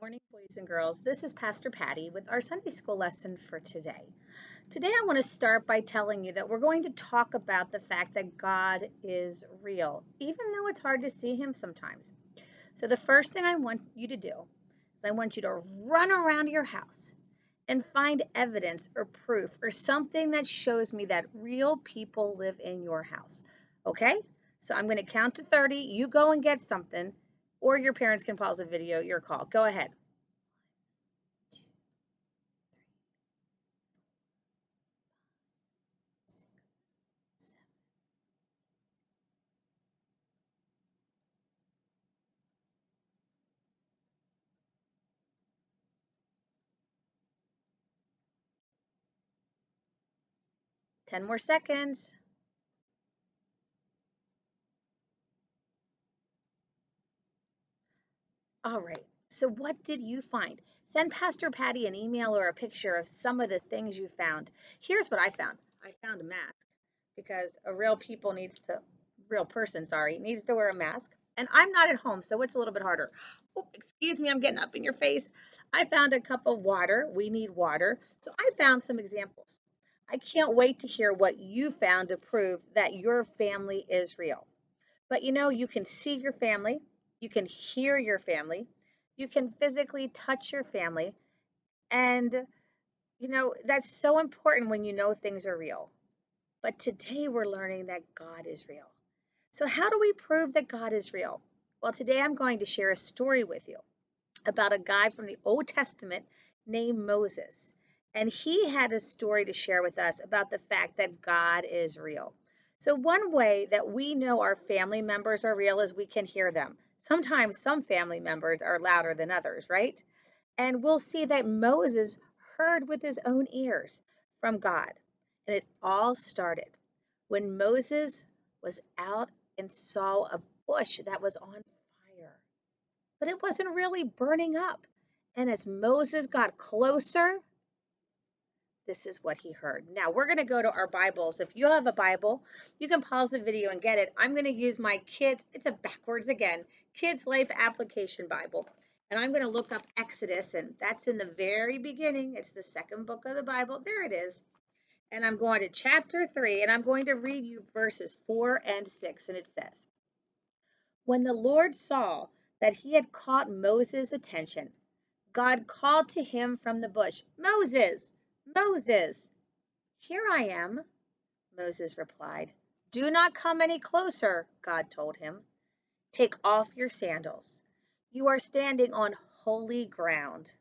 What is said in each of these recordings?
Morning, boys and girls. This is Pastor Patty with our Sunday school lesson for today. Today, I want to start by telling you that we're going to talk about the fact that God is real, even though it's hard to see Him sometimes. So, the first thing I want you to do is I want you to run around your house and find evidence or proof or something that shows me that real people live in your house. Okay? So, I'm going to count to 30. You go and get something, or your parents can pause the video, your call. Go ahead. 10 more seconds. All right. So what did you find? Send Pastor Patty an email or a picture of some of the things you found. Here's what I found. I found a mask because a real person, sorry, needs to wear a mask. And I'm not at home, so it's a little bit harder. Oh, excuse me, I'm getting up in your face. I found a cup of water. We need water. So I found some examples. I can't wait to hear what you found to prove that your family is real. But you can see your family, you can hear your family, you can physically touch your family. And, that's so important when you know things are real. But today we're learning that God is real. So, how do we prove that God is real? Well, today I'm going to share a story with you about a guy from the Old Testament named Moses. And he had a story to share with us about the fact that God is real. So, one way that we know our family members are real is we can hear them. Sometimes some family members are louder than others, right? And we'll see that Moses heard with his own ears from God. And it all started when Moses was out and saw a bush that was on fire, but it wasn't really burning up. And as Moses got closer, this is what he heard. Now we're going to go to our Bibles. If you have a Bible, you can pause the video and get it. I'm going to use my it's a backwards again, Kids Life Application Bible. And I'm going to look up Exodus, and that's in the very beginning. It's the second book of the Bible. There it is. And I'm going to chapter 3, and I'm going to read you verses 4 and 6. And it says, when the Lord saw that he had caught Moses' attention, God called to him from the bush, Moses, Moses. Here I am, Moses replied. Do not come any closer, God told him. Take off your sandals. You are standing on holy ground.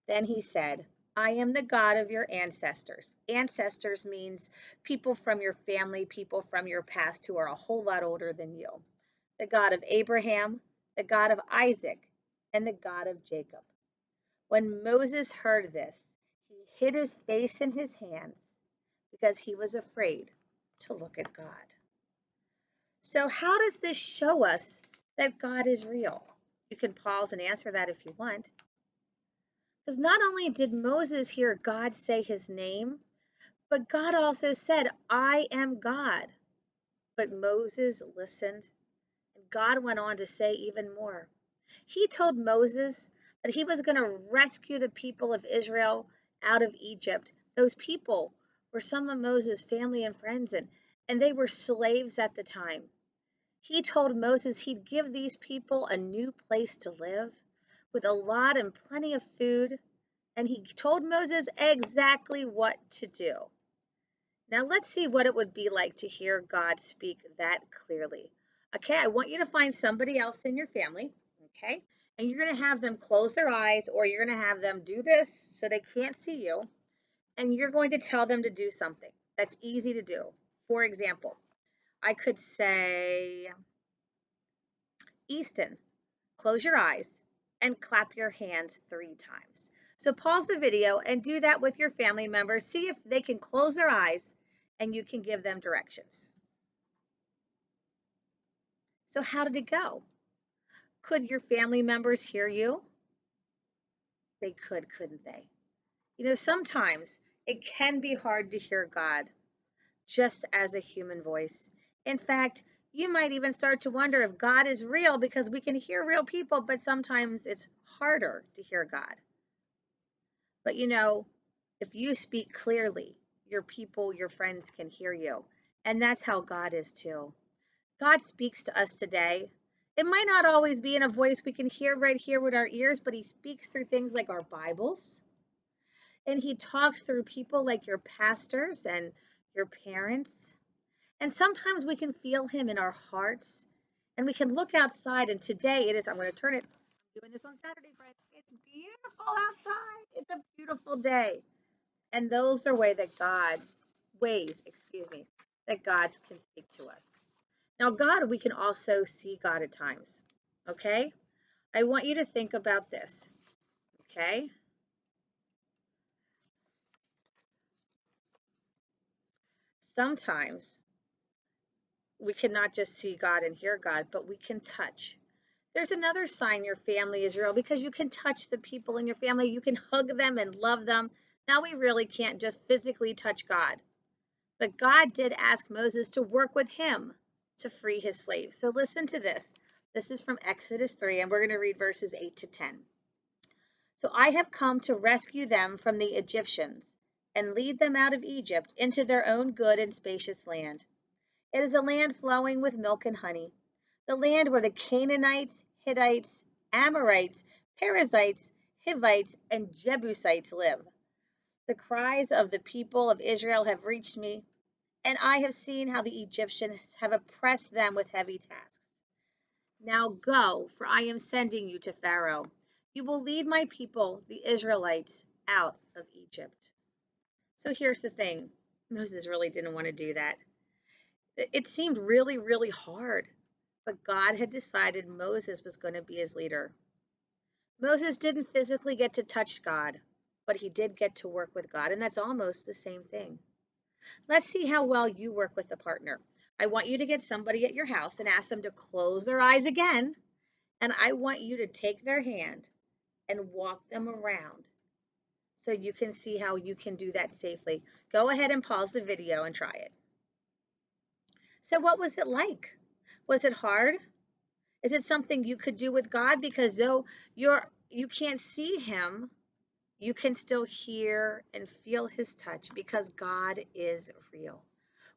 Then he said, I am the God of your ancestors. Ancestors means people from your family, people from your past who are a whole lot older than you. The God of Abraham, the God of Isaac, and the God of Jacob. When Moses heard this, he hid his face in his hands because he was afraid to look at God. So, how does this show us that God is real? You can pause and answer that if you want. Because not only did Moses hear God say his name, but God also said, I am God. But Moses listened, and God went on to say even more. He told Moses that he was going to rescue the people of Israel out of Egypt. Those people were some of Moses' family and friends, and they were slaves at the time. He told Moses he'd give these people a new place to live with a lot and plenty of food, and he told Moses exactly what to do. Now let's see what it would be like to hear God speak that clearly. Okay, I want you to find somebody else in your family, okay? And you're going to have them close their eyes, or you're going to have them do this so they can't see you, and you're going to tell them to do something that's easy to do. For example, I could say, Easton, close your eyes and clap your hands 3 times. So pause the video and do that with your family members. See if they can close their eyes and you can give them directions. So how did it go? Could your family members hear you? They could, couldn't they? Sometimes it can be hard to hear God just as a human voice. In fact, You might even start to wonder if God is real, because we can hear real people, but sometimes it's harder to hear God. But if you speak clearly, your people, your friends can hear you. And that's how God is too. God speaks to us today. It might not always be in a voice we can hear right here with our ears, but he speaks through things like our Bibles. And he talks through people like your pastors and your parents. And sometimes we can feel him in our hearts. And we can look outside. And today it is, I'm going to turn it. I'm doing this on Saturday, friends. It's beautiful outside. It's a beautiful day. And those are ways that God can speak to us. Now, God, we can also see God at times. Okay? I want you to think about this. Okay? Sometimes we cannot just see God and hear God, but we can touch. There's another sign your family is real, because you can touch the people in your family. You can hug them and love them. Now, we really can't just physically touch God. But God did ask Moses to work with him to free his slaves. So listen to this. This is from Exodus 3, and we're going to read verses 8 to 10. So I have come to rescue them from the Egyptians and lead them out of Egypt into their own good and spacious land. It is a land flowing with milk and honey, the land where the Canaanites, Hittites, Amorites, Perizzites, Hivites, and Jebusites live. The cries of the people of Israel have reached me, and I have seen how the Egyptians have oppressed them with heavy tasks. Now go, for I am sending you to Pharaoh. You will lead my people, the Israelites, out of Egypt. So here's the thing. Moses really didn't want to do that. It seemed really, really hard, but God had decided Moses was going to be his leader. Moses didn't physically get to touch God, but he did get to work with God, and that's almost the same thing. Let's see how well you work with a partner. I want you to get somebody at your house and ask them to close their eyes again, and I want you to take their hand and walk them around so you can see how you can do that safely. Go ahead and pause the video and try it. So what was it like? Was it hard? Is it something you could do with God? Because though you can't see him, you can still hear and feel his touch, because God is real.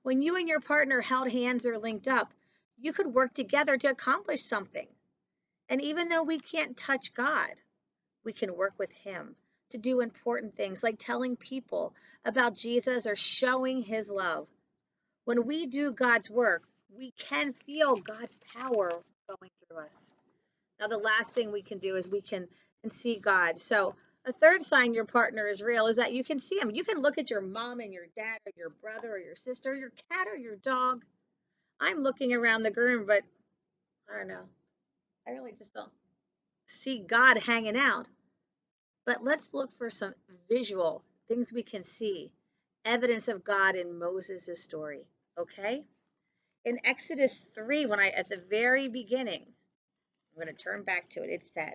When you and your partner held hands or linked up, you could work together to accomplish something. And even though we can't touch God, we can work with him to do important things like telling people about Jesus or showing his love. When we do God's work, we can feel God's power going through us. Now, the last thing we can do is we can see God. So a third sign your partner is real is that you can see him. You can look at your mom and your dad or your brother or your sister, your cat or your dog. I'm looking around the room, but I don't know. I really just don't see God hanging out. But let's look for some visual things we can see, evidence of God in Moses' story. Okay? In Exodus 3, at the very beginning, I'm going to turn back to it. It said,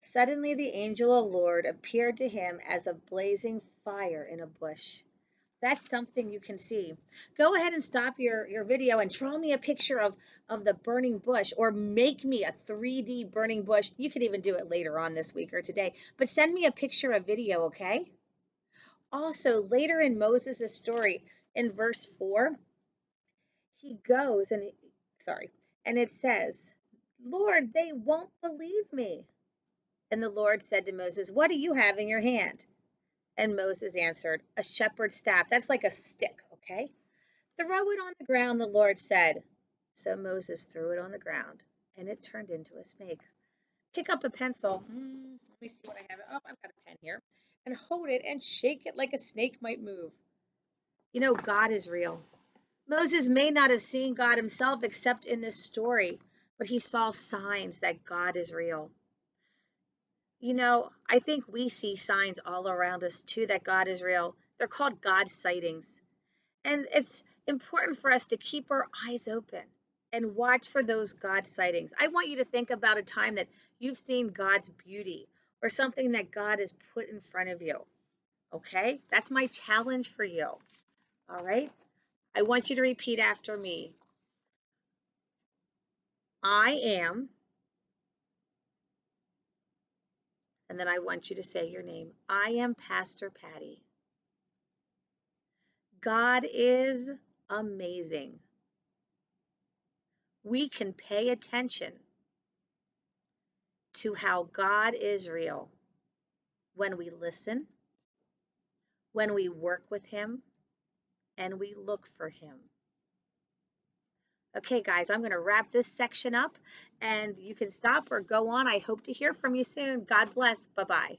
suddenly the angel of the Lord appeared to him as a blazing fire in a bush. That's something you can see. Go ahead and stop your video and draw me a picture of the burning bush, or make me a 3D burning bush. You could even do it later on this week or today, but send me a picture of video, okay? Also, later in Moses' story, in verse 4, he goes and it says, Lord, they won't believe me. And the Lord said to Moses, what do you have in your hand? And Moses answered, a shepherd's staff. That's like a stick, okay? Throw it on the ground, the Lord said. So Moses threw it on the ground, and it turned into a snake. Pick up a pencil. Let me see what I have. Oh, I've got a pen here. And hold it and shake it like a snake might move. God is real. Moses may not have seen God himself except in this story, but he saw signs that God is real. I think we see signs all around us too that God is real. They're called God sightings. And it's important for us to keep our eyes open and watch for those God sightings. I want you to think about a time that you've seen God's beauty or something that God has put in front of you. Okay? That's my challenge for you. All right? I want you to repeat after me. I am, and then I want you to say your name. I am Pastor Patty. God is amazing. We can pay attention to how God is real when we listen, when we work with Him, and we look for Him. Okay, guys, I'm going to wrap this section up and you can stop or go on. I hope to hear from you soon. God bless. Bye-bye.